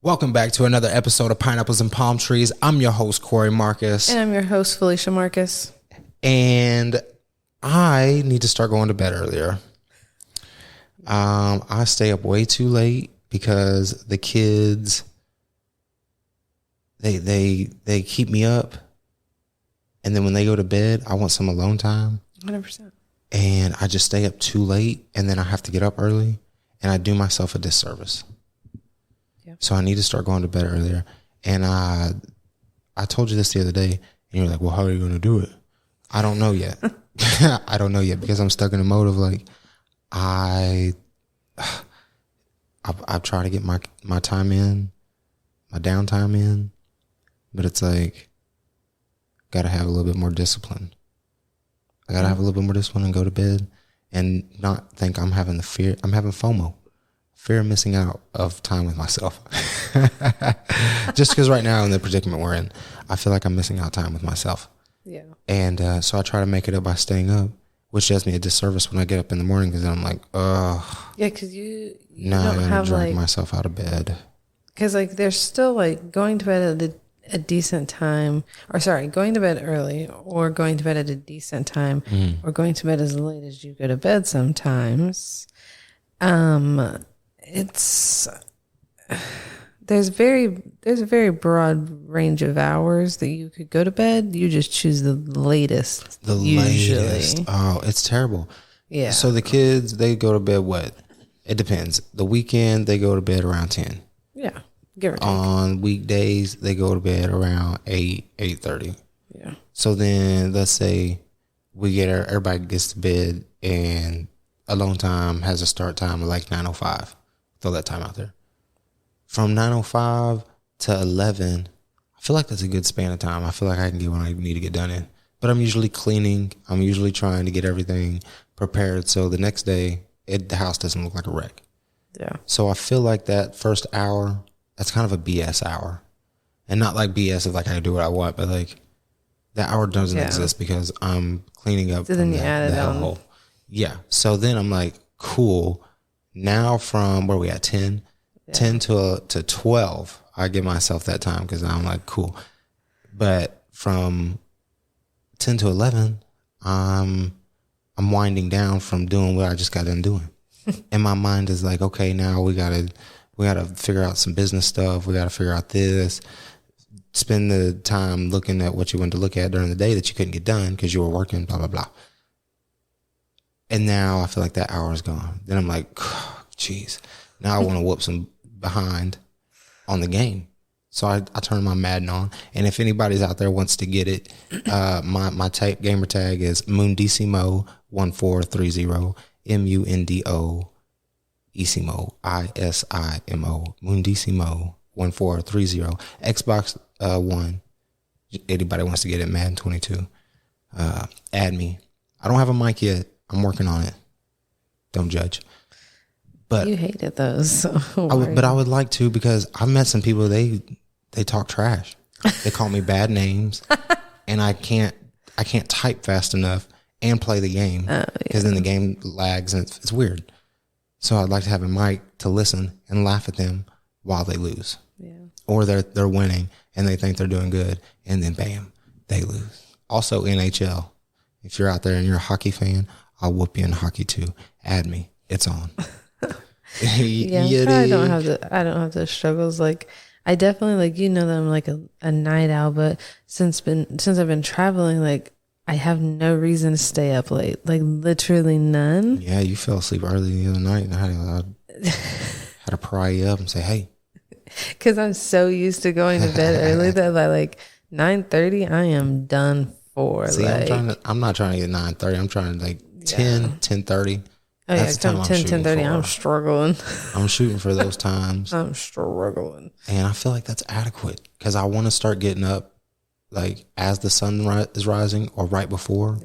Welcome back to another episode of Pineapples and Palm Trees. I'm your host, Cory Marcus. And I'm your host, Felicia Marcus. And I need to start going to bed earlier. I stay up way too late because the kids, they keep me up. And then when they go to bed, I want some alone time. 100%. And I just stay up too late, and then I have to get up early, and I do myself a disservice. So I need to start going to bed earlier. And I told you this the other day, and you were like, well, how are you going to do it? I don't know yet. I don't know yet because I'm stuck in a mode of like, I try to get my time in, my downtime in, but it's like, got to have a little bit more discipline. I got to have a little bit more discipline and go to bed and not think I'm having the fear. I'm having FOMO. Fear of missing out of time with myself. Just because right now in the predicament we're in, I feel like I'm missing out time with myself. Yeah. And so I try to make it up by staying up, which does me a disservice when I get up in the morning because I'm like, ugh. Yeah, because you now don't I have gotta drag like, myself out of bed. because like there's still like going to bed at a decent time, or sorry, going to bed early or going to bed at a decent time or going to bed as late as you go to bed sometimes. It's there's a very broad range of hours that you could go to bed. You just choose the latest. Usually. Latest. Oh, it's terrible. Yeah. So the kids, they go to bed what? It depends. The weekend, they go to bed around 10. Yeah. Give or take. On weekdays, they go to bed around 8:30. Yeah. So then let's say everybody gets to bed and alone time has a start time of like 9:05. Throw that time out there. From 9:05 to 11, I feel like that's a good span of time. I feel like I can get what I need to get done in. But I'm usually cleaning. I'm usually trying to get everything prepared so the next day the house doesn't look like a wreck. Yeah. So I feel like that first hour, that's kind of a BS hour. And not like BS of like I can do what I want, but like that hour doesn't exist because I'm cleaning up. So then you add it on. Hole. Yeah. So then I'm like, cool. Now from where we at 10 to 12, I give myself that time because I'm like, cool. But from 10 to 11, I'm winding down from doing what I just got done doing. And my mind is like, okay, now we gotta figure out some business stuff. We gotta figure out this. Spend the time looking at what you wanted to look at during the day that you couldn't get done because you were working, blah, blah, blah. And now I feel like that hour is gone. Then I'm like, geez, now I want to whoop some behind on the game. So I turn my Madden on. And if anybody's out there wants to get it, my gamer tag is Mundissimo1430, Mundo Isimo, Isimo, Mundissimo1430. Xbox One, anybody wants to get it, Madden 22, add me. I don't have a mic yet. I'm working on it. Don't judge. But You hated those. So but I would like to because I've met some people, they talk trash. They call me bad names and I can't type fast enough and play the game because then the game lags and it's weird. So I'd like to have a mic to listen and laugh at them while they lose. Yeah. Or they're winning and they think they're doing good and then bam, they lose. Also NHL. If you're out there and you're a hockey fan, I'll whoop you in hockey too. Add me. It's on. Yeah, I don't have the struggles. Like I definitely that I'm like a night owl, but since I've been traveling, like I have no reason to stay up late. Like literally none. Yeah, you fell asleep early the other night and I had to pry you up and say, hey. Because I'm so used to going to bed early that by like 9:30 I am done for. See, like, I'm not trying to get 9:30. I'm trying to like 10:30. Oh yeah, come 10:30. I'm struggling. I'm shooting for those times. I'm struggling. And I feel like that's adequate because I want to start getting up like as the sun is rising or right before.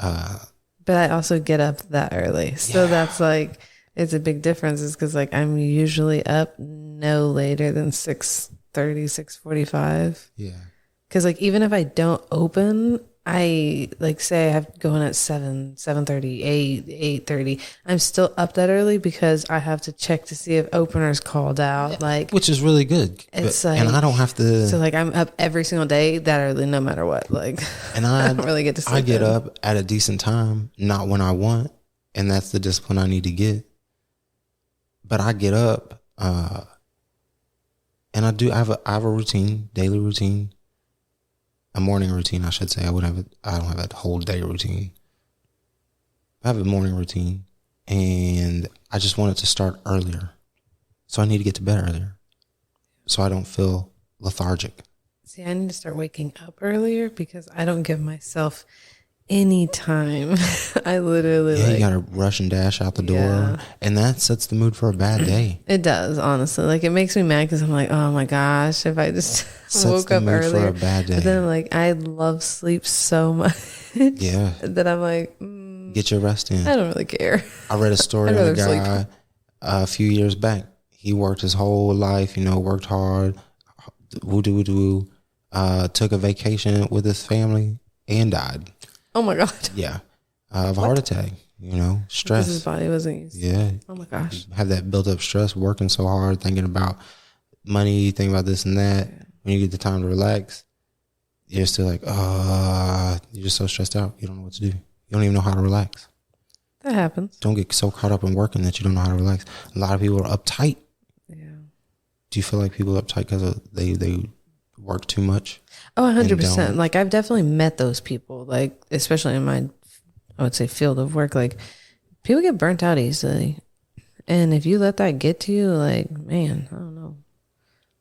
Yeah. But I also get up that early. So that's like, it's a big difference is because like I'm usually up no later than 6:30, 6:45. Yeah. Because like even if I don't open I like say I have to go in at 7:30, 8:30. I'm still up that early because I have to check to see if openers called out. Like, which is really good. It's and I don't have to. So like I'm up every single day that early, no matter what. Like, and I don't really get to sleep. I get up at a decent time, not when I want, and that's the discipline I need to get. But I get up, and I have a routine, daily routine. A morning routine, I should say. I don't have a whole day routine. I have a morning routine, and I just want it to start earlier. So I need to get to bed earlier, so I don't feel lethargic. See, I need to start waking up earlier because I don't give myself any time. I literally you gotta rush and dash out the door, and that sets the mood for a bad day. It does, honestly. Like, it makes me mad because I'm like, oh my gosh, if I just woke up earlier for a bad day. But then, like, I love sleep so much. Yeah, that I'm like, get your rest in. I don't really care. I read a story of a guy a few years back. He worked his whole life, worked hard, took a vacation with his family and died. Oh my God. Yeah. Of a heart attack, stress. Because his body wasn't used to. Yeah. Oh my gosh. Have that built up stress, working so hard, thinking about money, thinking about this and that. Yeah. When you get the time to relax, you're still like, you're just so stressed out. You don't know what to do. You don't even know how to relax. That happens. Don't get so caught up in working that you don't know how to relax. A lot of people are uptight. Yeah. Do you feel like people are uptight because they work too much? Oh, 100%. Like, I've definitely met those people, like, especially in my, I would say, field of work. Like, people get burnt out easily. And if you let that get to you, like, man, I don't know.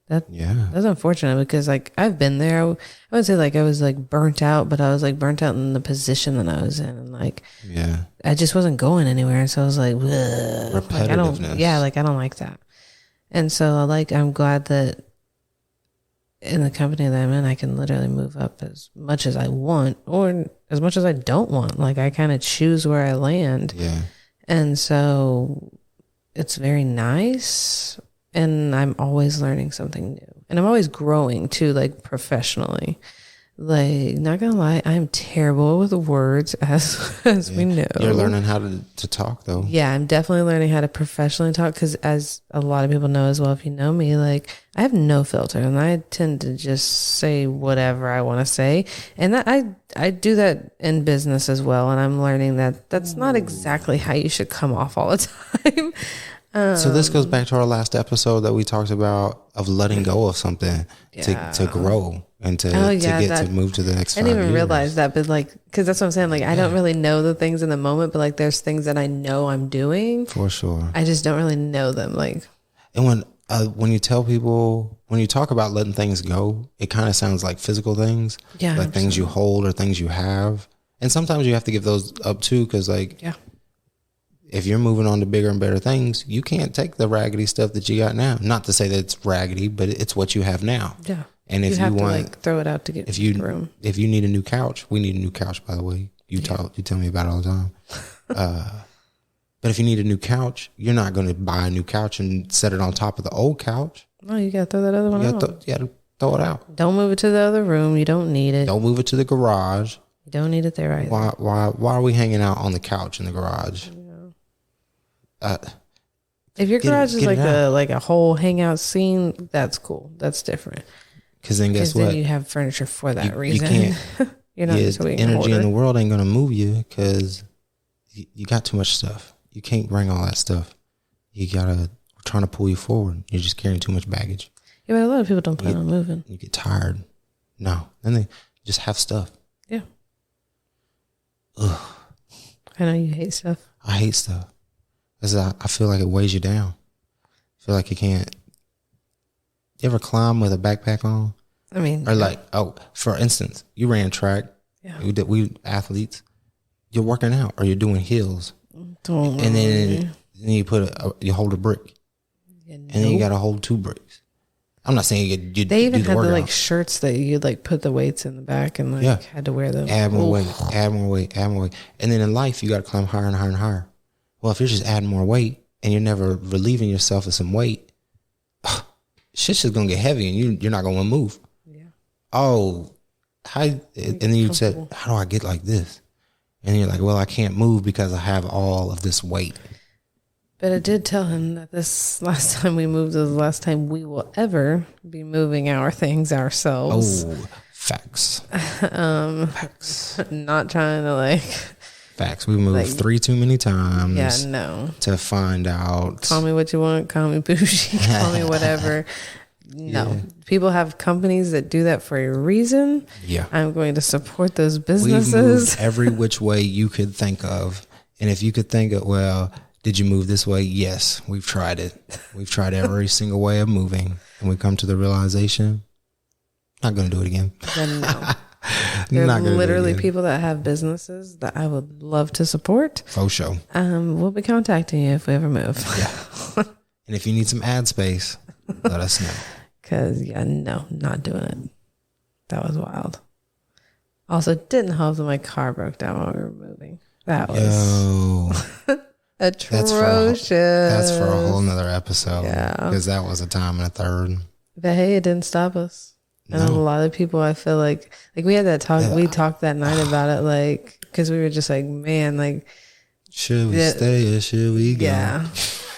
That's unfortunate because, like, I've been there. I would say, like, I was, like, burnt out, but I was, like, burnt out in the position that I was in. And, like, I just wasn't going anywhere. So I was like, repetitiveness. Like, I don't like that. And so, like, I'm glad that in the company that I'm in, I can literally move up as much as I want or as much as I don't want. Like, I kind of choose where I land. Yeah. And so it's very nice. And I'm always learning something new. And I'm always growing too, like, professionally. Like, not gonna lie, I'm terrible with words, as we know. You're learning how to talk, though. Yeah, I'm definitely learning how to professionally talk because, as a lot of people know as well, if you know me, like, I have no filter, and I tend to just say whatever I want to say, and that I do that in business as well. And I'm learning that that's not exactly how you should come off all the time. So this goes back to our last episode that we talked about of letting go of something to grow and to move to the next 5 years. I didn't even realize that, but like, because that's what I'm saying. Like, I don't really know the things in the moment, but like, there's things that I know I'm doing for sure. I just don't really know them. Like, and when you tell people, when you talk about letting things go, it kind of sounds like physical things, like things you hold or things you have, and sometimes you have to give those up too, because like, if you're moving on to bigger and better things, you can't take the raggedy stuff that you got now. Not to say that it's raggedy, but it's what you have now. Yeah. And if you want to, like, throw it out to get room. If you need a new couch, we need a new couch, by the way. You tell me about it all the time. But if you need a new couch, you're not going to buy a new couch and set it on top of the old couch. No, you got to throw that other one out. You got to throw it out. Don't move it to the other room. You don't need it. Don't move it to the garage. You don't need it there either. Why are we hanging out on the couch in the garage? If your garage is like a whole hangout scene, that's cool. That's different. Because then guess what? Then you have furniture for that reason. You can't. You're not the energy in the world ain't gonna move you because you got too much stuff. You can't bring all that stuff. We're trying to pull you forward. You're just carrying too much baggage. Yeah, but a lot of people don't plan on moving. You get tired. No, then they just have stuff. Yeah. Ugh. I know you hate stuff. I hate stuff. I feel like it weighs you down. I feel like you can't. You ever climb with a backpack on? I mean, or for instance, you ran track. Yeah. We athletes. You're working out or you're doing hills. And then you you hold a brick. And then you got to hold 2 bricks. I'm not saying you they even had the like shirts that you like put the weights in the back and like had to wear them. Add more weight, add more weight, add more weight. And then in life, you got to climb higher and higher and higher. Well, if you're just adding more weight and you're never relieving yourself of some weight, shit's just going to get heavy and you're not going to move. Yeah. Oh, and then you said, how do I get like this? And you're like, well, I can't move because I have all of this weight. But I did tell him that this last time we moved is the last time we will ever be moving our things ourselves. Oh, facts. Facts. Not trying to like. Facts. We moved 3 too many times. Yeah, no. To find out. Call me what you want. Call me pushy. Call me whatever. No. Yeah. People have companies that do that for a reason. Yeah. I'm going to support those businesses. We've moved every which way you could think of. And if you could think of, well, did you move this way? Yes, we've tried it. We've tried every single way of moving. And we come to the realization, not going to do it again. Then no. There are literally people that have businesses that I would love to support. For sure. We'll be contacting you if we ever move. Yeah. And if you need some ad space, let us know. Because, no, not doing it. That was wild. Also, didn't help that my car broke down while we were moving. That was atrocious. That's for a whole nother episode. Yeah. Because that was a time and a third. But hey, it didn't stop us. And a lot of people, I feel like we had that talk. Yeah. We talked that night about it, like, because we were just like, man, like, should we stay or should we go? Yeah.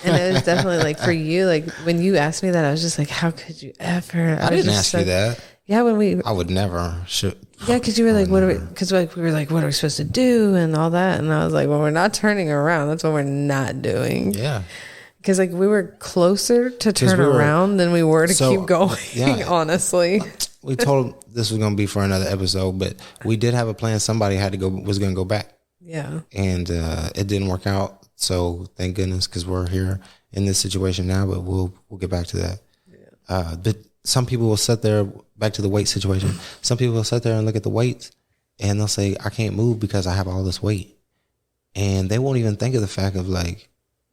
And it was definitely like for you, like when you asked me that, I was just like, how could you ever? I didn't ask you that. Yeah, I would never. Yeah, because you were like, what are we? Because like we were like, what are we supposed to do and all that? And I was like, well, we're not turning around. That's what we're not doing. Yeah. Because like we were closer to turn around than we were to keep going. Yeah. Honestly, we told this was going to be for another episode, but we did have a plan. Somebody was going to go back. Yeah. And it didn't work out. So thank goodness, because we're here in this situation now. But we'll get back to that. Yeah. But some people will sit there, back to the weight situation. Some people will sit there and look at the weights, and they'll say, "I can't move because I have all this weight," and they won't even think of the fact of like,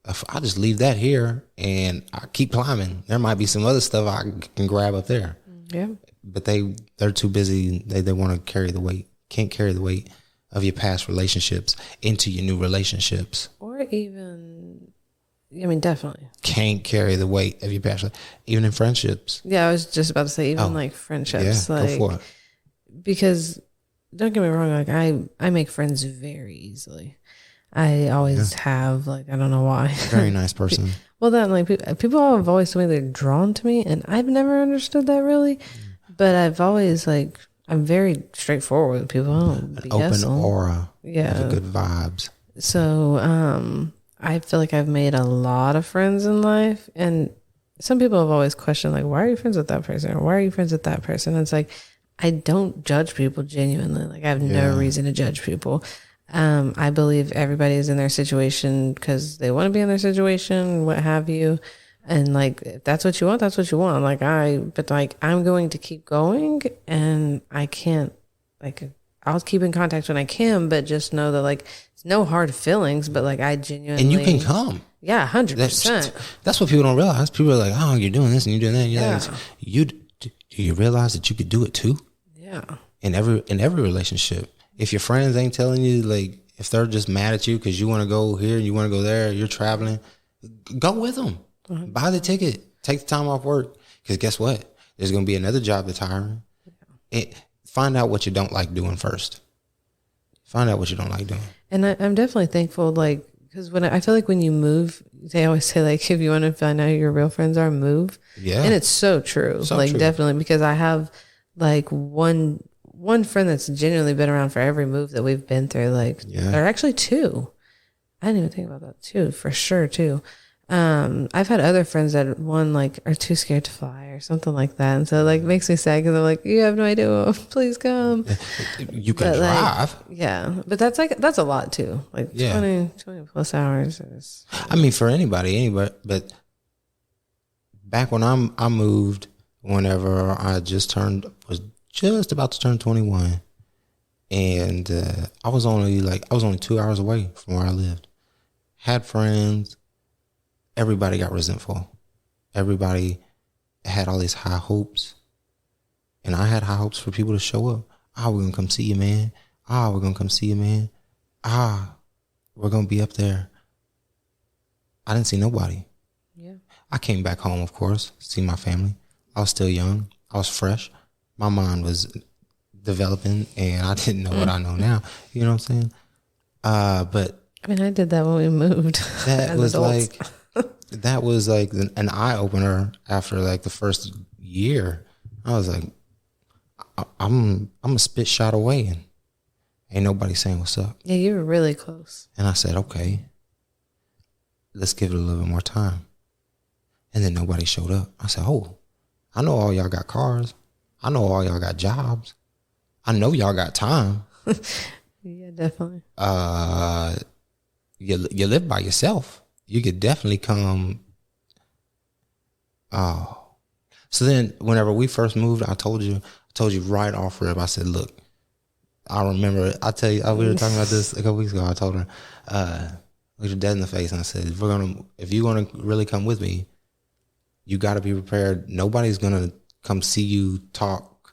if I just leave that here and I keep climbing, there might be some other stuff I can grab up there. Yeah. But they're too busy. They want to carry the weight. Can't carry the weight of your past relationships into your new relationships. Or even, I mean, definitely. Can't carry the weight of your past, even in friendships. Yeah, I was just about to say, even like friendships. Yeah, like, go for it. Because, don't get me wrong, like I make friends very easily. I always have, like, I don't know why. Very nice person. Well, then, like, people have always told me they're drawn to me, and I've never understood that really. But I've always, like, I'm very straightforward with people. I don't BS open them. Aura. Yeah. Good vibes. So, I feel like I've made a lot of friends in life, and some people have always questioned, like, why are you friends with that person? Or why are you friends with that person? And it's like, I don't judge people genuinely. Like, I have no reason to judge people. I believe everybody is in their situation because they want to be in their situation, what have you. And like, if that's what you want, that's what you want. Like I'm going to keep going, and I can't, like, I'll keep in contact when I can, but just know that like, it's no hard feelings, but like I genuinely. And you can come. Yeah, 100%. That's what people don't realize. People are like, oh, you're doing this and you're doing that. And you're like, do you realize that you could do it too? Yeah. In every relationship. If your friends ain't telling you, like, if they're just mad at you because you want to go here, you want to go there, you're traveling, go with them. Mm-hmm. Buy the ticket. Take the time off work. Because guess what? There's going to be another job that's hiring. Find out what you don't like doing first. Find out what you don't like doing. And I'm definitely thankful, like, because I feel like when you move, they always say, like, if you want to find out who your real friends are, move. Yeah. And it's so true. So like, true. Definitely, because I have, like, one friend that's genuinely been around for every move that we've been through. Like, or actually two. I didn't even think about that. Two, for sure, two. I've had other friends that one like are too scared to fly or something like that, and so it, like, makes me sad because I'm like, you have no idea. Please come. You can drive. Like, yeah, but that's a lot too. Like 20 plus hours. I mean, for anybody, but back when I moved, whenever I was just about to turn 21, and I was only 2 hours away from where I lived. Had friends. Everybody got resentful. Everybody had all these high hopes. And I had high hopes for people to show up. We're going to come see you, man. We're going to come see you, man. We're going to be up there. I didn't see nobody. Yeah. I came back home, of course, see my family. I was still young. I was fresh. My mind was developing, and I didn't know what I know now. You know what I'm saying? But I mean, I did that when we moved. That was adults. That was like an eye opener after like the first year. I was like, I'm a spit shot away, and ain't nobody saying what's up. Yeah, you were really close. And I said, okay, let's give it a little bit more time. And then nobody showed up. I said, oh, I know all y'all got cars. I know all y'all got jobs. I know y'all got time. Yeah, definitely. You live by yourself. You could definitely come. Oh. So then whenever we first moved, I told you right off rip, I said, look, I remember, I tell you, we were talking about this a couple weeks ago. I told her, looked her dead in the face, and I said, if you're gonna really come with me, you got to be prepared. Nobody's gonna come see you, talk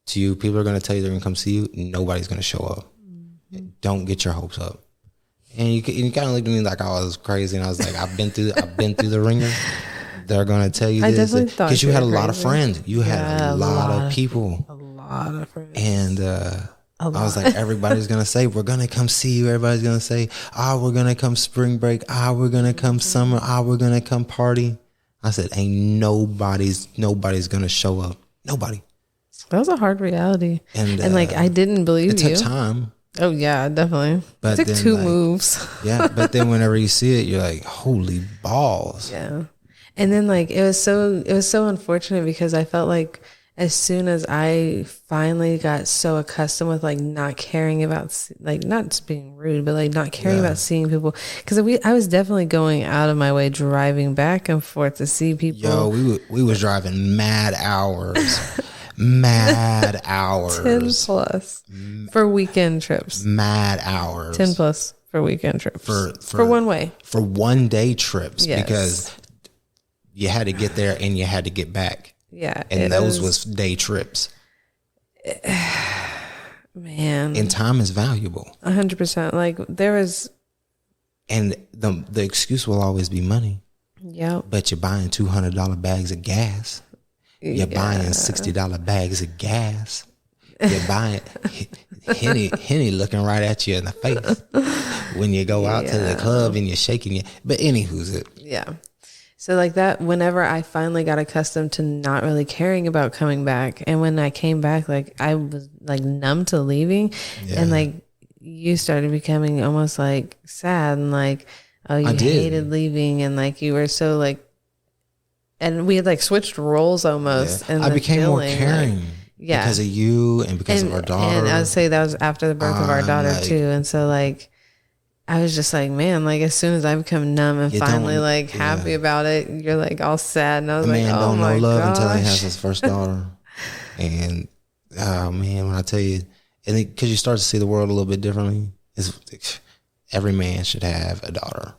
to you. People are gonna tell you they're gonna come see you. Nobody's gonna show up. Mm-hmm. Don't get your hopes up. And you kind of looked at me like I was crazy, and I was like, I've been through the ringer. They're gonna tell you this because you had a lot of friends. You had a lot of people, a lot of friends, and I was like, everybody's gonna say we're gonna come see you. Everybody's gonna say, we're gonna come spring break. We're gonna come summer. We're gonna come party. I said, ain't nobody's gonna show up. Nobody. That was a hard reality, and like I didn't believe you. It took time. Oh yeah, definitely. But it took two moves. Yeah, but then whenever you see it, you're like, holy balls. Yeah. And then like it was so unfortunate because I felt like as soon as I finally got so accustomed with like not caring about, like not being rude, but like not caring about seeing people, because I was definitely going out of my way driving back and forth to see people. Yo, we was driving mad hours. Mad hours. 10 plus for weekend trips. Mad hours. 10 plus for weekend trips. For one way. For one day trips. Yes. Because you had to get there and you had to get back. Yeah. And those was day trips. Man. And time is valuable. 100%. Like there was. And the excuse will always be money. Yeah. But you're buying $200 bags of gas. You're buying $60 bags of gas. You're buying Henny looking right at you in the face when you go out to the club and you're shaking it. But anywho's it? Yeah. So like that, whenever I finally got accustomed to not really caring about coming back, and when I came back, like I was like numb to leaving, and like you started becoming almost like sad and like, oh, you hated leaving, and like you were so like. And we had like switched roles almost. Yeah. I became more caring because of you and because of our daughter. And I would say that was after the birth of our daughter too. And so like, I was just like, man, like as soon as I become numb and finally like happy about it, you're like all sad. And I was like, oh my gosh. Man don't know love until he has his first daughter. And man, when I tell you, and because you start to see the world a little bit differently, every man should have a daughter.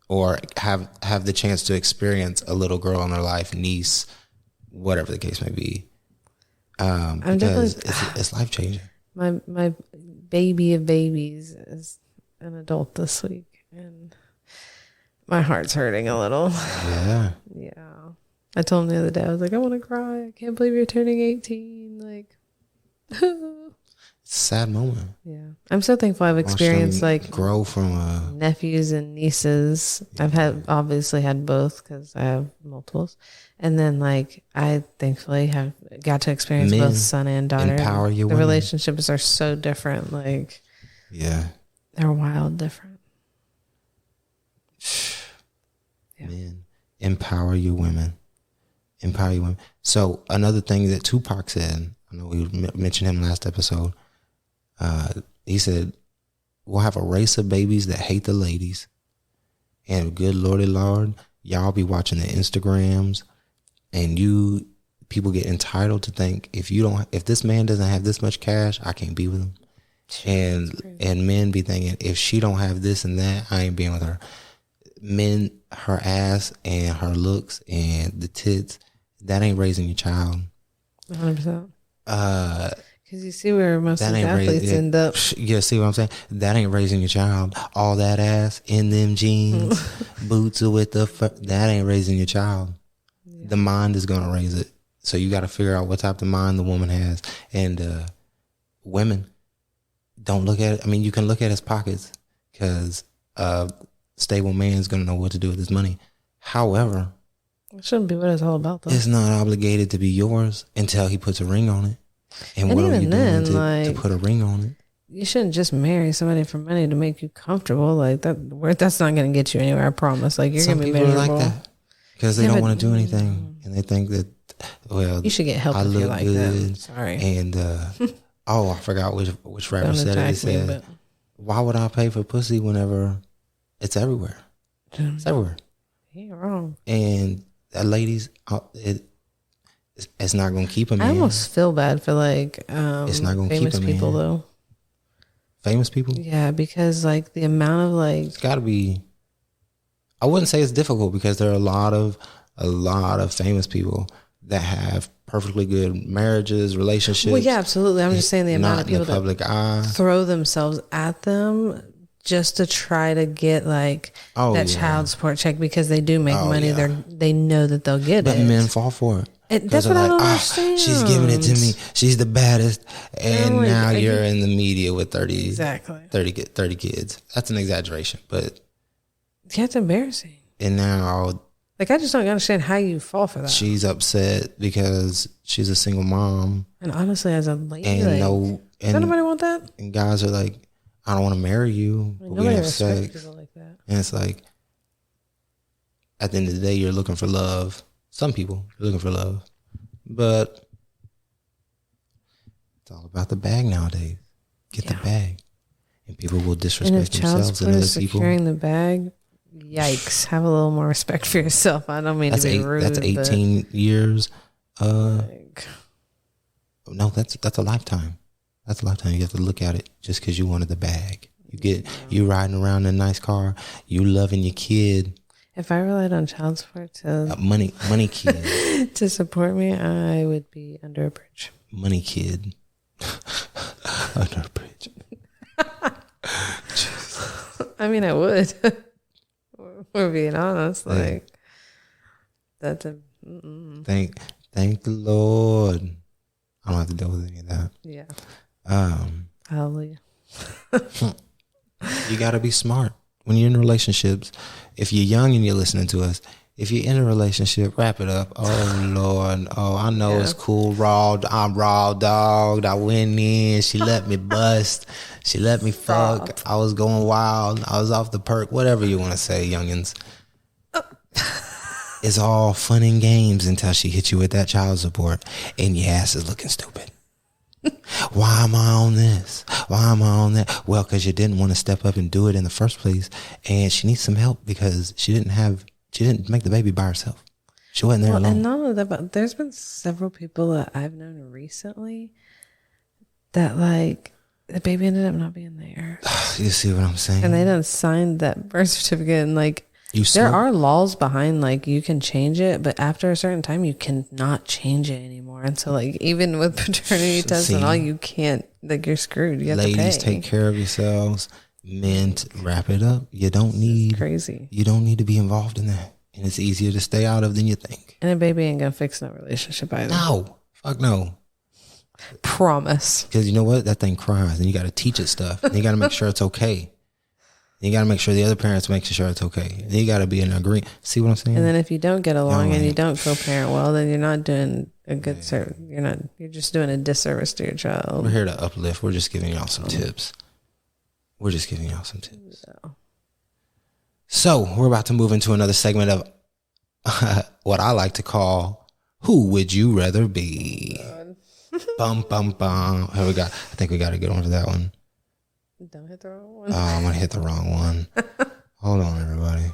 Or have the chance to experience a little girl in their life, niece, whatever the case may be, because it's life changing. My baby of babies is an adult this week, and my heart's hurting a little. Yeah. Yeah. I told him the other day, I was like, I want to cry. I can't believe you're turning 18. Like. It's a sad moment. Yeah. I'm so thankful I've experienced like grow from nephews and nieces. Yeah. I've obviously had both because I have multiples. And then like I thankfully have got to experience both son and daughter. Empower you. The relationships are so different. Like, they're wild different. Man, empower you women. Empower you women. So another thing that Tupac said, I know we mentioned him last episode. He said, we'll have a race of babies that hate the ladies. And good Lordy Lord, y'all be watching the Instagrams, and people get entitled to think if this man doesn't have this much cash, I can't be with him. And men be thinking, if she don't have this and that, I ain't being with her. Men, her ass and her looks and the tits, that ain't raising your child. 100%. Because you see where most of the athletes end up. Yeah, see what I'm saying? That ain't raising your child. All that ass in them jeans, boots with that ain't raising your child. Yeah. The mind is going to raise it. So you got to figure out what type of mind the woman has. And women, don't look at it. I mean, you can look at his pockets because a stable man's going to know what to do with his money. However, it shouldn't be what it's all about, though. It's not obligated to be yours until he puts a ring on it. And what are you doing to put a ring on it? You shouldn't just marry somebody for money to make you comfortable. Like that's not going to get you anywhere. I promise. Like you're going to be miserable. Some people are like that because they don't want to do anything, and they think that you should get help if you like that. Sorry. And I forgot which rapper said it. He said, "Why would I pay for pussy whenever it's everywhere? It's everywhere." You're wrong. And ladies, it's not going to keep a man. I almost feel bad for it's not going to keep a man. People though. Famous people? Yeah, because like the amount of it's got to be. I wouldn't say it's difficult because there are a lot of famous people that have perfectly good marriages, relationships. Well, yeah, absolutely. I'm just saying the amount of people in the public eye throw themselves at them just to try to get child support check because they do make money. Yeah. They know that they'll get it. But men fall for it. That's what I don't understand. She's giving it to me. She's the baddest. And now you're in the media with 30 kids. That's an exaggeration, but that's embarrassing. And now, I just don't understand how you fall for that. She's upset because she's a single mom. And honestly, as a lady, and does nobody want that? And guys are like, I don't want to marry you. But nobody respects people like that. And it's like, at the end of the day, you're looking for love. Some people are looking for love, but it's all about the bag nowadays. Get the bag, and people will disrespect themselves and other people. Securing the bag, yikes! Have a little more respect for yourself. I don't mean to be rude. That's 18 years. No, that's a lifetime. That's a lifetime. You have to look at it just because you wanted the bag. You riding around in a nice car. You loving your kid. If I relied on child support to money kid to support me, I would be under a bridge. Money kid under a bridge. I mean, I would. We're being honest. That's a. Thank the Lord. I don't have to deal with any of that. Yeah. Hallelujah. You got to be smart. When you're in relationships, if you're young and you're listening to us, if you're in a relationship, wrap it up. Oh, Lord. Oh, I know it's cool. I'm raw dogged. I went in. She let me bust. She let me fuck. I was going wild. I was off the perk. Whatever you want to say, youngins. It's all fun and games until she hits you with that child support and your ass is looking stupid. Why am I on this? Why am I on that? Well, because you didn't want to step up and do it in the first place. And she needs some help because she didn't make the baby by herself. She wasn't there alone. And not only that, but there's been several people that I've known recently that the baby ended up not being there. You see what I'm saying? And they done signed that birth certificate and there are laws behind you can change it, but after a certain time you cannot change it anymore. And so even with paternity tests and all, you can't, you're screwed. You have to pay. Ladies, take care of yourselves. Men, wrap it up. You don't need crazy. You don't need to be involved in that. And it's easier to stay out of than you think. And a baby ain't gonna fix no relationship either. No. Fuck no. Promise. Because you know what? That thing cries and you gotta teach it stuff. And you gotta make sure it's okay. You got to make sure the other parents make sure it's okay. Then you got to be in agreement. See what I'm saying? And then if you don't get along and you don't co-parent well, then you're not doing a good service. You're just doing a disservice to your child. We're here to uplift. We're just giving y'all some tips. So we're about to move into another segment of what I like to call Who Would You Rather Be? Bum, bum, bum. Here we go. I think we got a good one for that one. Don't hit the wrong one. Oh, I'm gonna hit the wrong one. Hold on, everybody.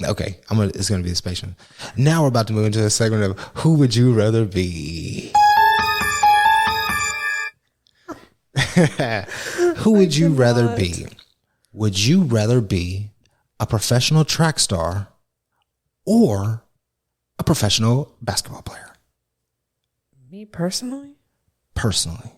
Okay, it's gonna be a space one. Now we're about to move into a segment of Who Would You Rather Be? Who would you rather be? Would you rather be a professional track star or a professional basketball player? Me personally? Personally.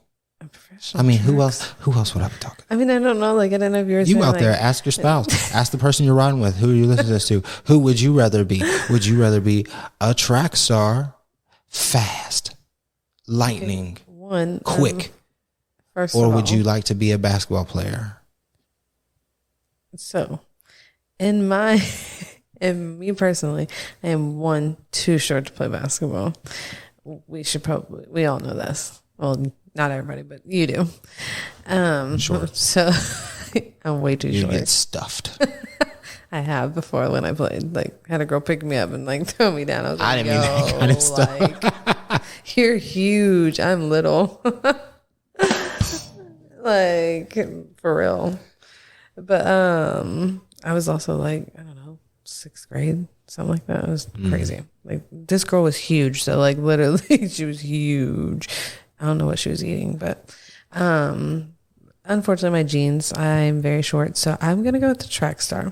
I mean, who else would I be talking? I mean, I don't know. I don't know if you're you out there. Ask your spouse. Ask the person you're riding with. Who are you listening to? Who would you rather be? Would you rather be a track star, fast, lightning, one, quick? First or of would all, you like to be a basketball player? So, in me personally, I am too short to play basketball. We all know this. Well, not everybody, but you do. Sure. So I'm way too short. You get stuffed. I have before when I played. Like, had a girl pick me up and like throw me down. I was like, I didn't mean that kind of stuff. Like, you're huge. I'm little. Like, for real. But I was also like, I don't know, 6th grade, something like that. It was crazy. Like, this girl was huge. So like, literally, she was huge. I don't know what she was eating, but unfortunately, my genes, I'm very short. So I'm going to go with the track star.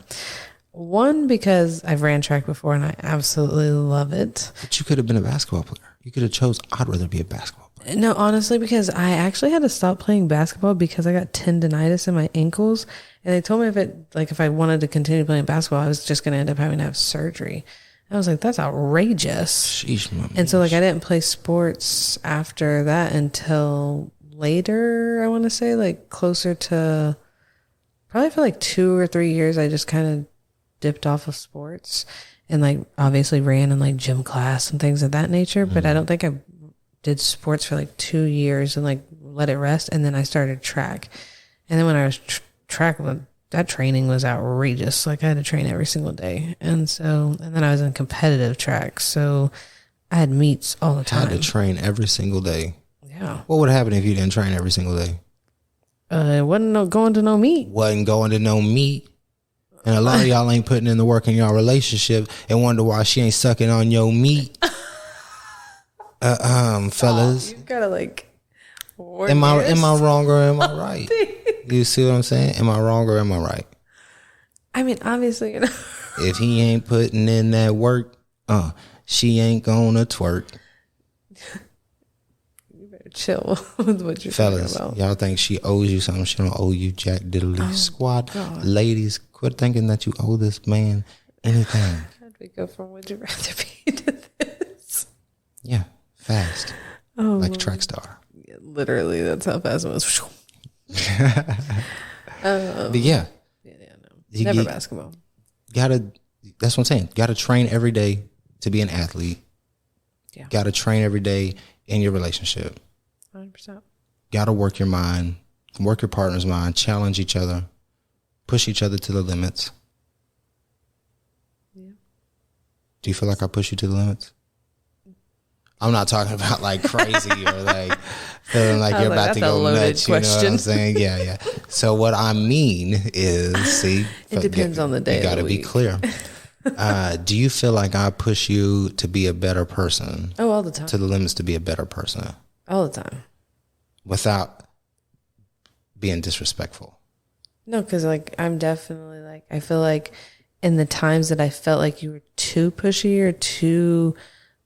One, because I've ran track before and I absolutely love it. But you could have been a basketball player. You could have chose, I'd rather be a basketball player. No, honestly, because I actually had to stop playing basketball because I got tendonitis in my ankles. And they told me if I wanted to continue playing basketball, I was just going to end up having to have surgery. I was like, that's outrageous. Sheesh, and so like I didn't play sports after that until later, I want to say, like closer to probably for like 2 or 3 years, I just kind of dipped off of sports and like obviously ran in like gym class and things of that nature. But I don't think I did sports for like 2 years and like let it rest. And then I started track. And then when I was track, that training was outrageous. Like I had to train every single day. And then I was in competitive track. So I had meets all the time. Had to train every single day. Yeah. What would happen if you didn't train every single day? It wasn't going to no meet. Wasn't going to no meet. And a lot of y'all ain't putting in the work in y'all relationship and wonder why she ain't sucking on your meat. Fellas. You gotta like. Am I wrong or am I right? You see what I'm saying? Am I wrong or am I right? I mean, obviously, if he ain't putting in that work, she ain't gonna twerk. You better chill with what you're Fellas, talking about. y'all think she owes you something? She don't owe you jack diddly squat. God. Ladies, quit thinking that you owe this man anything. How'd we go from would you rather be to this? Yeah, fast. Like a track star. Yeah, literally, that's how fast it was. But yeah. No. Never basketball. That's what I'm saying. Gotta train every day to be an athlete. Yeah. Gotta train every day in your relationship. 100%. Gotta work your mind, work your partner's mind, challenge each other, push each other to the limits. Yeah. Do you feel like I push you to the limits? I'm not talking about like crazy or like feeling like you're about to go nuts. You know what I'm saying? Yeah. So what I mean is, see, it depends on the day. You got to be clear. Do you feel like I push you to be a better person? Oh, all the time. To the limits to be a better person. All the time. Without being disrespectful. No, because like I'm definitely like, I feel like in the times that I felt like you were too pushy or too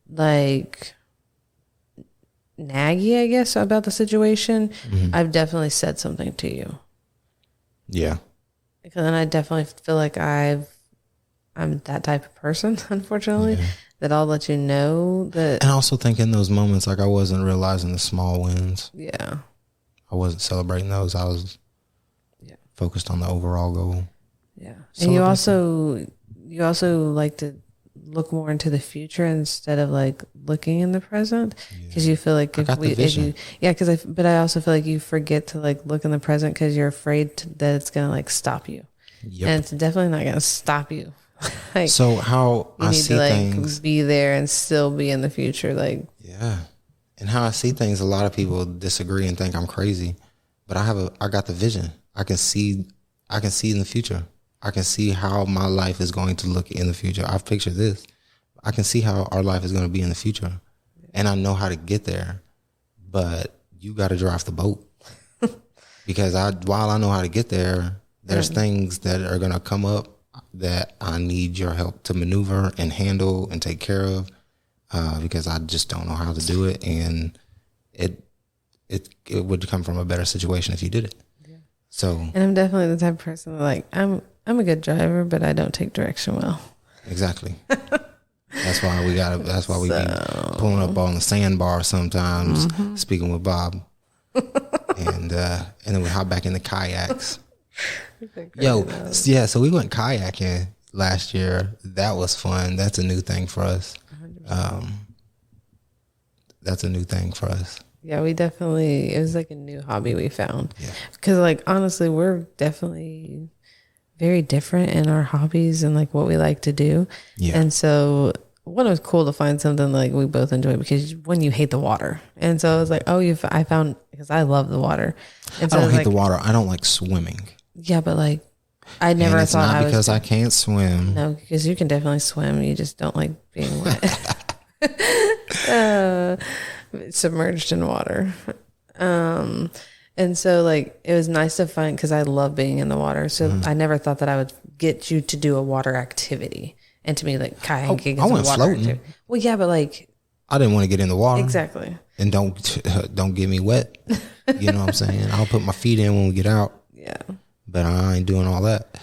like naggy, I guess, about the situation, I've definitely said something to you. Yeah. Because then I definitely feel like I'm that type of person, unfortunately, that I'll let you know that. And I also think in those moments, like I wasn't realizing the small wins. Yeah. I wasn't celebrating those. I was focused on the overall goal. Yeah. And you also like to look more into the future instead of like looking in the present, because you feel like but I also feel like you forget to like look in the present because you're afraid that it's gonna like stop you. Yep. And it's definitely not gonna stop you. Like, so how I see things, you need to be there and still be in the future, like and how I see things, a lot of people disagree and think I'm crazy, but I got the vision. I can see in the future. I can see how my life is going to look in the future. I've pictured this. I can see how our life is going to be in the future. And I know how to get there. But you got to drive the boat. Because while I know how to get there, there's things that are going to come up that I need your help to maneuver and handle and take care of. Because I just don't know how to do it. And it would come from a better situation if you did it. Yeah. So. And I'm definitely the type of person that like, I'm a good driver, but I don't take direction well. Exactly. That's why we be pulling up on the sandbar sometimes, speaking with Bob. And then we hop back in the kayaks. So we went kayaking last year. That was fun. That's a new thing for us. Yeah, we definitely, it was like a new hobby we found. Yeah. Because like, honestly, we're definitely very different in our hobbies and like what we like to do. Yeah. And so it was cool to find something like we both enjoy, because when you hate the water. And so I was like, I found, because I love the water. And so I don't hate the water. I don't like swimming. Yeah, but like, I never it's thought not because I can't swim. No, because you can definitely swim. You just don't like being wet. Submerged in water. And so like, it was nice to find, because I love being in the water. So I never thought that I would get you to do a water activity. And to me, like kayaking is a water floating. Activity. Well, yeah, but like, I didn't want to get in the water. Exactly. And don't get me wet. You know what I'm saying? I'll put my feet in when we get out. Yeah. But I ain't doing all that.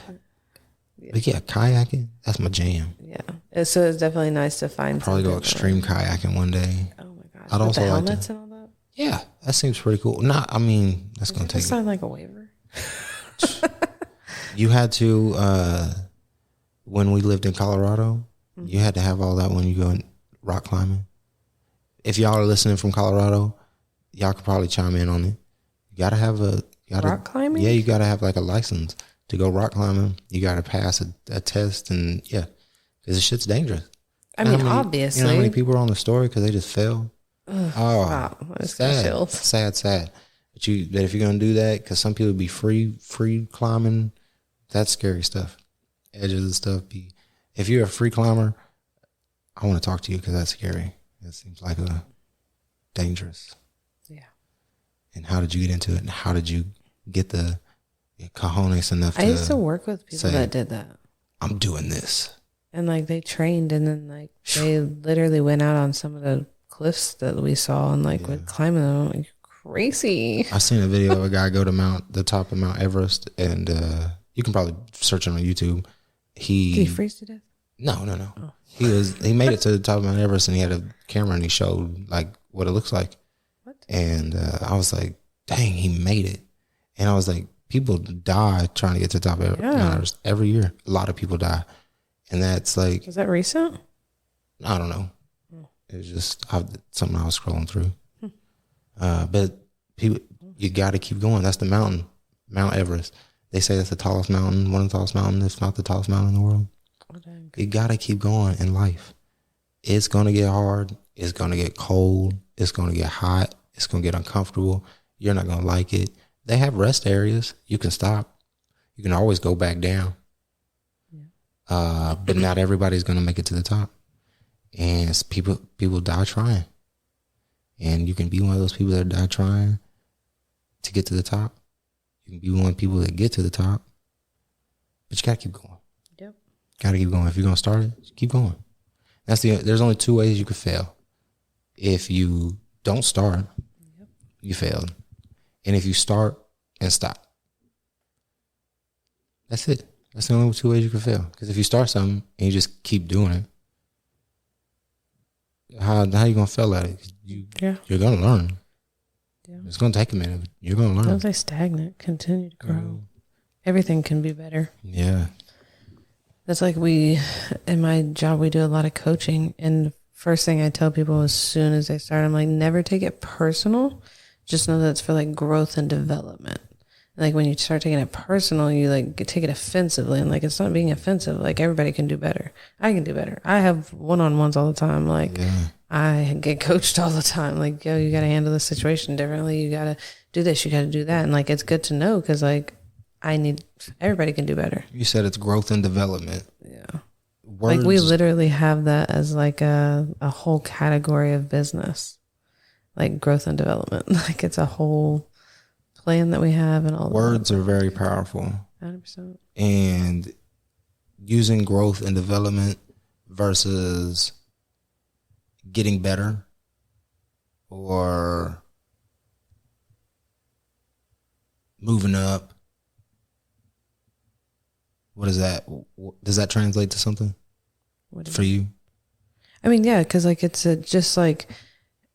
Yeah. But yeah, kayaking, that's my jam. Yeah. So it's definitely nice to find. Probably go extreme kayaking one day. Oh my gosh. I'd also the like helmets and all that? Yeah, that seems pretty cool. That's going to take. Sound like a waiver. You had to, when we lived in Colorado, you had to have all that when you go rock climbing. If y'all are listening from Colorado, y'all could probably chime in on it. You got to have rock climbing? Yeah, you got to have like a license to go rock climbing. You got to pass a test, and yeah, because the shit's dangerous. I mean, obviously. You know how many people are on the story because they just fell? Wow, sad. But if you're gonna do that, because some people be free climbing, that's scary stuff. Edges and stuff. If you're a free climber, I want to talk to you because that's scary. That seems like dangerous. Yeah. And how did you get into it? And how did you get the cojones enough? I used to work with people that did that. I'm doing this. And like they trained, and then like they literally went out on some of the cliffs that we saw and like would climb them. Like, crazy. I seen a video of a guy go to the top of Mount Everest, and you can probably search it on YouTube. Did he freeze to death? No. Oh. He made it to the top of Mount Everest, and he had a camera, and he showed like what it looks like. What? And I was like, dang, he made it. And I was like, people die trying to get to the top of Mount Everest every year. A lot of people die. And that's like, is that recent? I don't know. It was just something I was scrolling through. But people, you got to keep going. That's the mountain, Mount Everest. They say that's the tallest mountain, one of the tallest mountains, if not the tallest mountain in the world. Oh, you got to keep going in life. It's going to get hard. It's going to get cold. It's going to get hot. It's going to get uncomfortable. You're not going to like it. They have rest areas. You can stop. You can always go back down. Yeah. But not everybody's going to make it to the top. And people die trying. And you can be one of those people that die trying to get to the top. You can be one of the people that get to the top. But you got to keep going. Yep. Got to keep going. If you're going to start it, keep going. There's only two ways you could fail. If you don't start, you failed. And if you start and stop. That's it. That's the only two ways you can fail. Because if you start something and you just keep doing it, how you gonna fail at it? You're gonna learn. Yeah. It's gonna take a minute. But you're gonna learn. Don't say stagnant. Continue to grow. Everything can be better. Yeah. That's like in my job, we do a lot of coaching, and the first thing I tell people as soon as they start, I'm like, never take it personal. Just know that it's for like growth and development. Like when you start taking it personal, you like take it offensively, and like it's not being offensive. Like everybody can do better. I can do better. I have one-on-ones all the time. Like I get coached all the time. Like, yo, you got to handle the situation differently. You got to do this. You got to do that. And like it's good to know because like everybody can do better. You said it's growth and development. Yeah. Words. Like we literally have that as like a whole category of business, like growth and development. Like it's a whole plan that we have, and all words are very powerful. 100%. And using growth and development versus getting better or moving up. What is that? Does that translate to something for you? I mean, yeah, because like it's just like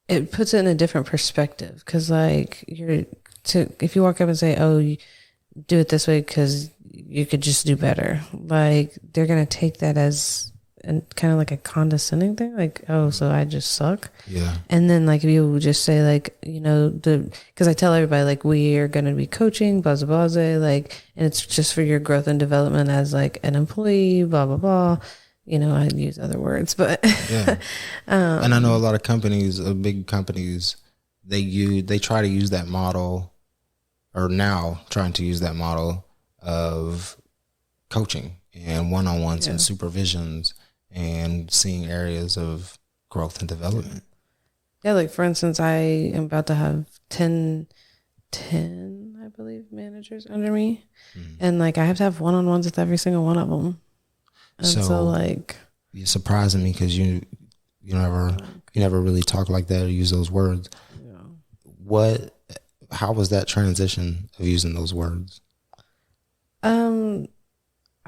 it puts it in a different perspective. Because like if you walk up and say, "Oh, you do it this way," because you could just do better. Like they're gonna take that as and kind of like a condescending thing, like, oh, so I just suck. Yeah. And then like if you just say like, you know, because I tell everybody like we are going to be coaching, blah, blah, blah, like, and it's just for your growth and development as like an employee, blah, blah, blah. You know, I use other words, but yeah. And I know a lot of companies, big companies, they try to use that model, or now trying to use that model of coaching and one-on-ones and supervisions and seeing areas of growth and development. Yeah, like for instance, I am about to have 10, I believe, managers under me. Mm-hmm. And like I have to have one-on-ones with every single one of them. And so like you're surprising me because you never really talk like that or use those words. Yeah. How was that transition of using those words?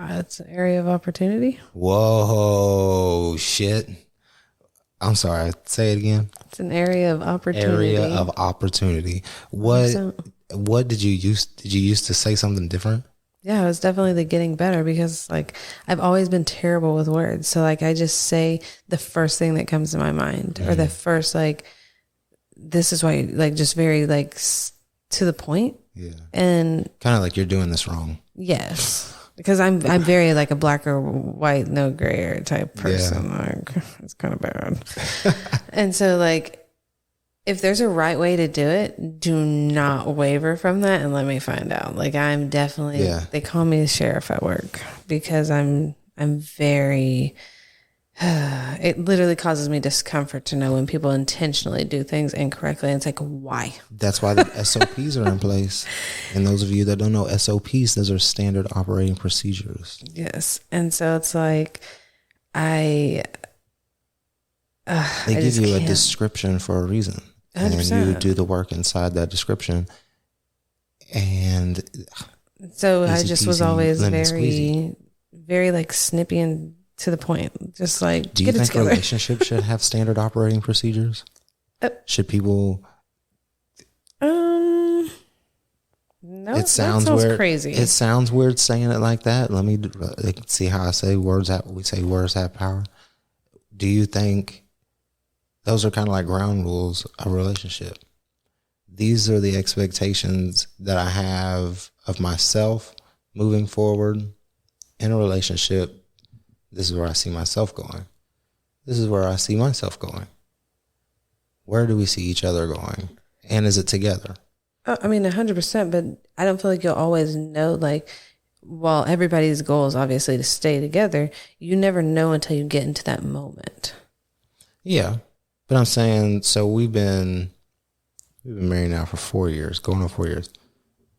It's an area of opportunity. Whoa, shit. I'm sorry. Say it again. It's an area of opportunity. Area of opportunity. What did you use? Did you used to say something different? Yeah, it was definitely the getting better because like I've always been terrible with words. So like I just say the first thing that comes to my mind or the first like, this is why, like just very like to the point. Yeah. And kind of like you're doing this wrong. Yes. Because I'm very like a black or white, no gray area type person. Yeah. Like it's kind of bad. And so like, if there's a right way to do it, do not waver from that and let me find out. Like I'm definitely, they call me the sheriff at work because I'm very, it literally causes me discomfort to know when people intentionally do things incorrectly. And it's like, why? That's why the SOPs are in place. And those of you that don't know SOPs, those are standard operating procedures. Yes. And so it's like, they give you a description for a reason. 100%. And you do the work inside that description. And so I just was always very like snippy and to the point. Just like, do you think relationships should have standard operating procedures? Should people? No, it sounds weird. Crazy. It sounds weird saying it like that. Let me see how I say words. We say words have power. Do you think those are kind of like ground rules of a relationship? These are the expectations that I have of myself moving forward in a relationship. This is where I see myself going. This is where I see myself going. Where do we see each other going? And is it together? I mean, 100%, but I don't feel like you'll always know, like, while everybody's goal is obviously to stay together, you never know until you get into that moment. Yeah. But I'm saying, so we've been married now for 4 years, going on 4 years.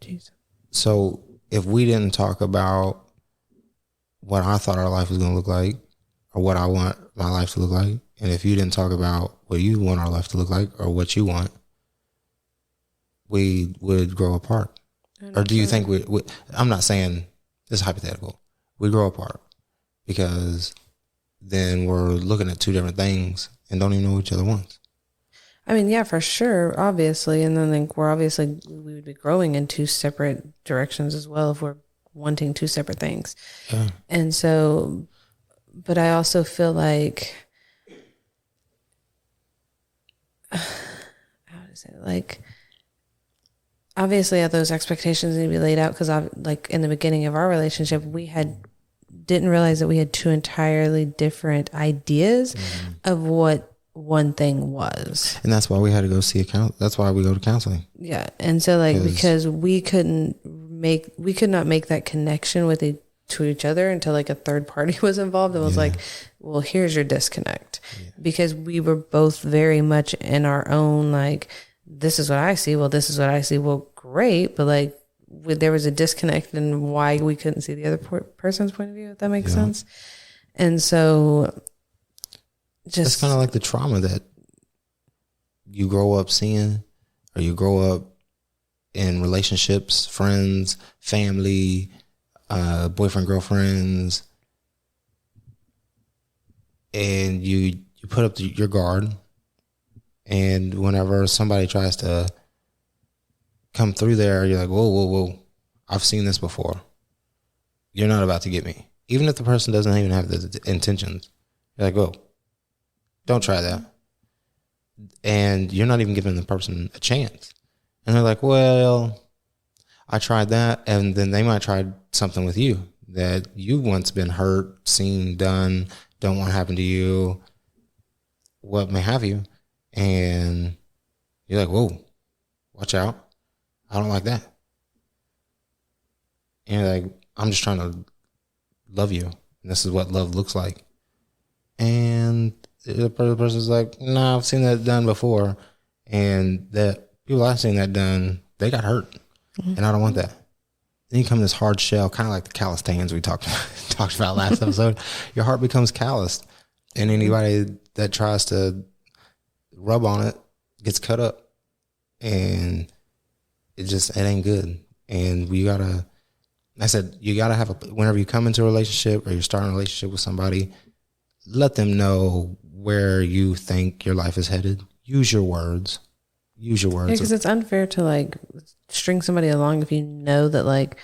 Jesus. So if we didn't talk about what I thought our life was going to look like or what I want my life to look like, and if you didn't talk about what you want our life to look like or what you want, we would grow apart. Or do you think we I'm not saying, this is hypothetical, we grow apart because then we're looking at two different things and don't even know what each other wants. I mean, yeah, for sure, obviously. And then like we would be growing in two separate directions as well if we're wanting two separate things. Yeah. And so, but I also feel like, how to say it? Like, obviously those expectations need to be laid out because like in the beginning of our relationship, didn't realize that we had two entirely different ideas of what one thing was. And that's why we had to go see that's why we go to counseling. Yeah. And so like, because we could not make that connection to each other until like a third party was involved and was like, well, here's your disconnect. Yeah. Because we were both very much in our own, like, this is what I see. Well, this is what I see. Well, great. But like, there was a disconnect in why we couldn't see the other person's point of view, if that makes sense. And so it's kind of like the trauma that you grow up seeing, or you grow up in relationships, friends, family, boyfriend, girlfriends, and you you put up your guard, and whenever somebody tries to come through there, you're like, whoa, I've seen this before. You're not about to get me. Even if the person doesn't even have the intentions, you're like, whoa, don't try that. And you're not even giving the person a chance. And they're like, well, I tried that. And then they might try something with you that you've once been hurt, seen, done, don't want to happen to you, what may have you. And you're like, whoa, watch out. I don't like that. And you're like, I'm just trying to love you. And this is what love looks like. And the person's like, no, I've seen that done before. And that people I've seen that done, they got hurt. Mm-hmm. And I don't want that. Then you come this hard shell, kind of like the calloused hands we talked about last episode. Your heart becomes calloused. And anybody that tries to rub on it gets cut up. And it ain't good. And you gotta have whenever you come into a relationship or you're starting a relationship with somebody, let them know where you think your life is headed. Use your words. Yeah, because it's unfair to like string somebody along if you know that, like,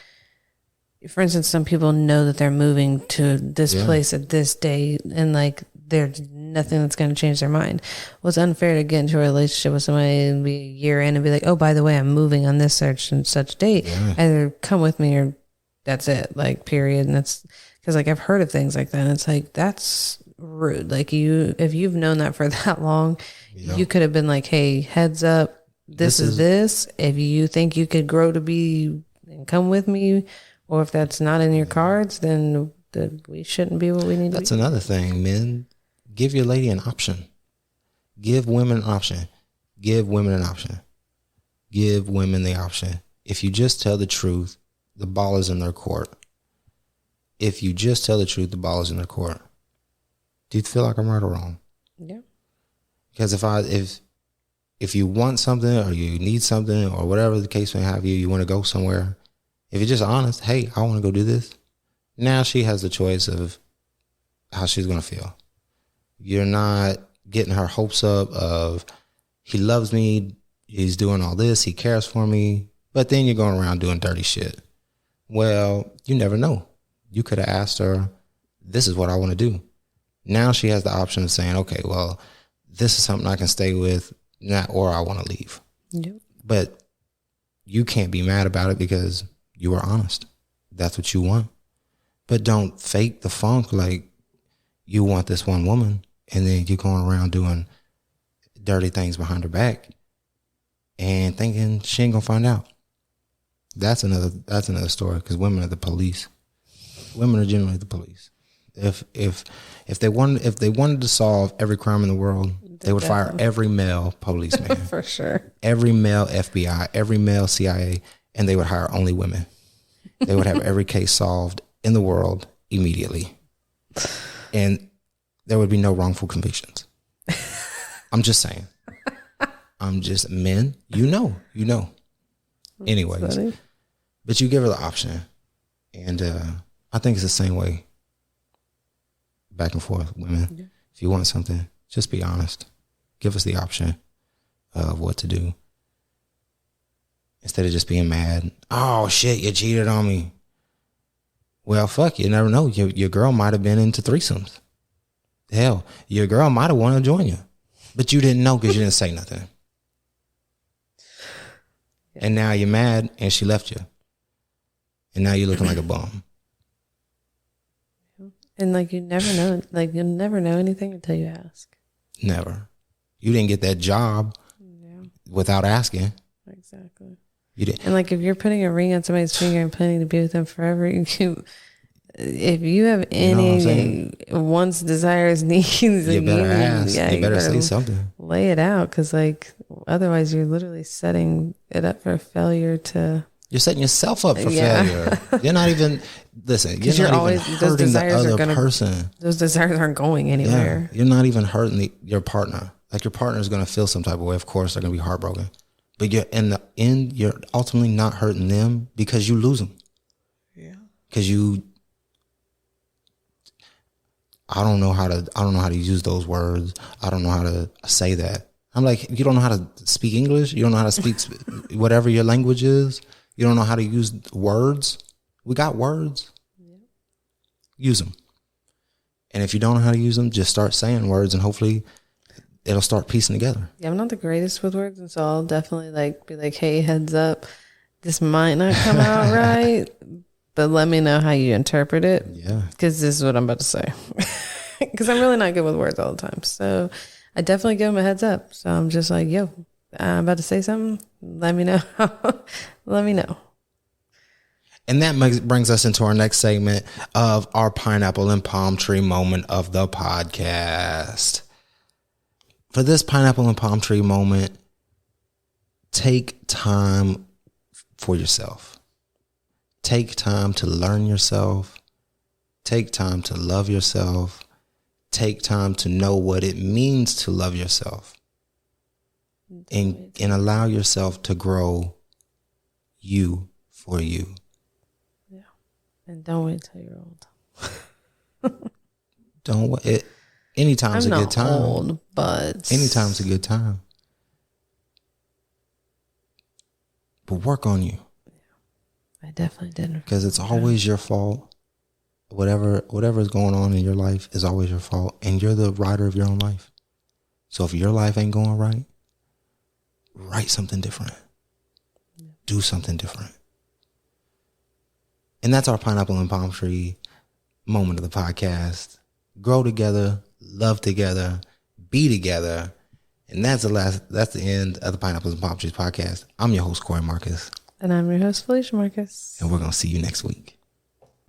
for instance, some people know that they're moving to this place at this date, and like there's nothing that's going to change their mind. Well, it's unfair to get into a relationship with somebody and be a year in and be like, oh, by the way, I'm moving on this such and such date. Yeah. Either come with me or that's it, like, period. And that's because, like, I've heard of things like that. And it's like, that's rude. Like, if you've known that for that long, you could have been like, hey, heads up, this is this. If you think you could grow to be and come with me, or if that's not in your cards, then we shouldn't be what we need to be. That's another thing, men. Give your lady an option. Give women an option. Give women an option. Give women the option. If you just tell the truth, the ball is in their court. If you just tell the truth, the ball is in their court. Do you feel like I'm right or wrong? Yeah. Because if you want something or you need something or whatever the case may have you want to go somewhere, if you're just honest, hey, I want to go do this. Now she has the choice of how she's going to feel. You're not getting her hopes up of, he loves me, he's doing all this, he cares for me, but then you're going around doing dirty shit. Well, you never know. You could have asked her, this is what I want to do. Now she has the option of saying, okay, well, this is something I can stay with, or I want to leave. Yep. But you can't be mad about it because you were honest. That's what you want. But don't fake the funk like you want this one woman and then you're going around doing dirty things behind her back and thinking she ain't gonna find out. That's another story, because women are the police. Women are generally the police. If they wanted to solve every crime in the world, they would fire every male policeman. For sure. Every male FBI, every male CIA, and they would hire only women. They would have every case solved in the world immediately. And there would be no wrongful convictions. I'm just saying. Men, you know. Anyways, but you give her the option. And I think it's the same way back and forth, women. Yeah. If you want something, just be honest. Give us the option of what to do. Instead of just being mad. Oh, shit, you cheated on me. Well, fuck, you never know. Your girl might have been into threesomes. Hell, your girl might have wanted to join you. But you didn't know because you didn't say nothing. Yeah. And now you're mad and she left you. And now you're looking like a bum. And like, you never know. Like, you'll never know anything until you ask. Never. You didn't get that job without asking. Exactly. You didn't. And like, if you're putting a ring on somebody's finger and planning to be with them forever, if you have any wants, desires, needs, you better ask. You better say something. Lay it out, because like, otherwise you're literally setting it up for failure to. You're setting yourself up for failure. You're not even, listen, you're not even hurting the other person. Those desires aren't going anywhere. Yeah, you're not even hurting your partner. Like, your partner is going to feel some type of way. Of course, they're going to be heartbroken. But you're in the end, you're ultimately not hurting them because you lose them. Yeah. Because I don't know how to use those words. I don't know how to say that. I'm like, you don't know how to speak English? You don't know how to speak whatever your language is? You don't know how to use words? We got words. Yeah. Use them. And if you don't know how to use them, just start saying words and hopefully it'll start piecing together. Yeah, I'm not the greatest with words, and so I'll definitely be like, hey, heads up, this might not come out right, but let me know how you interpret it. Yeah. Because this is what I'm about to say. Because I'm really not good with words all the time. So I definitely give them a heads up. So I'm just like, yo, I'm about to say something. Let me know. Let me know. And that brings us into our next segment of our pineapple and palm tree moment of the podcast. For this pineapple and palm tree moment, take time for yourself. Take time to learn yourself. Take time to love yourself. Take time to know what it means to love yourself. And allow yourself to grow you for you. Yeah. And don't wait till you're old. Don't wait. Anytime's a good time. Old, but anytime's a good time. But work on you. I definitely didn't. Because it's always your fault. Whatever is going on in your life is always your fault. And you're the writer of your own life. So if your life ain't going right, write something different. Yeah. Do something different. And that's our pineapple and palm tree moment of the podcast. Grow together, love together, be together. And that's the end of the Pineapples and Palm Trees podcast. I'm your host, Cory Marcus. And I'm your host, Felicias Marcus. And we're going to see you next week.